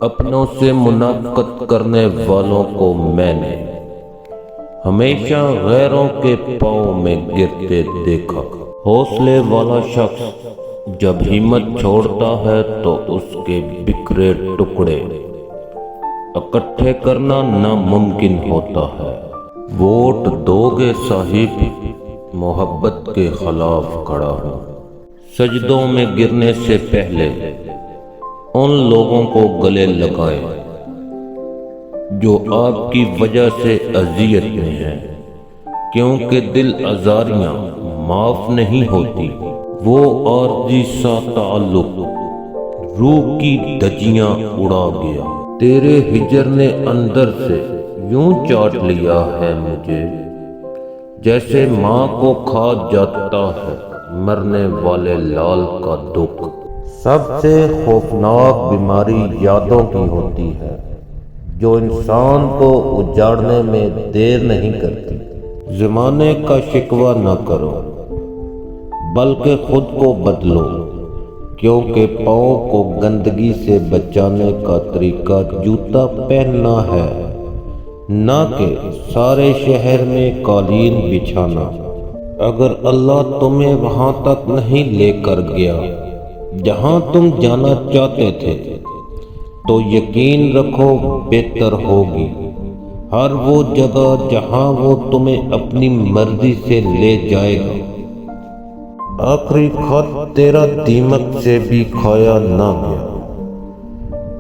اپنوں سے منافقت کرنے والوں کو میں نے ہمیشہ غیروں کے پاؤں میں گرتے دیکھا۔ حوصلے والا شخص جب ہمت چھوڑتا ہے تو اس کے بکھرے ٹکڑے اکٹھے کرنا ناممکن ہوتا ہے۔ ووٹ دو گے صاحب، محبت کے خلاف کھڑا ہوں۔ سجدوں میں گرنے سے پہلے ان لوگوں کو گلے لگائیں جو آپ کی وجہ سے اذیت میں ہیں، کیونکہ دل آزاریاں معاف نہیں ہوتی۔ وہ عارضی سا تعلق روح کی دھجیاں اڑا گیا۔ تیرے ہجر نے اندر سے یوں چاٹ لیا ہے مجھے، جیسے ماں کو کھا جاتا ہے مرنے والے لال کا دکھ۔ سب سے خوفناک بیماری یادوں کی ہوتی ہے، جو انسان کو اجاڑنے میں دیر نہیں کرتی۔ زمانے کا شکوہ نہ کرو، بلکہ خود کو بدلو، کیونکہ پاؤں کو گندگی سے بچانے کا طریقہ جوتا پہننا ہے، نہ کہ سارے شہر میں قالین بچھانا۔ اگر اللہ تمہیں وہاں تک نہیں لے کر گیا جہاں تم جانا چاہتے تھے، تو یقین رکھو بہتر ہوگی ہر وہ جگہ جہاں وہ تمہیں اپنی مرضی سے لے جائے گا۔ آخری خط تیرا دیمک سے بھی کھایا نہ گیا،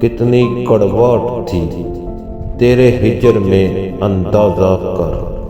کتنی کڑواہٹ تھی تیرے ہجر میں اندازہ کر۔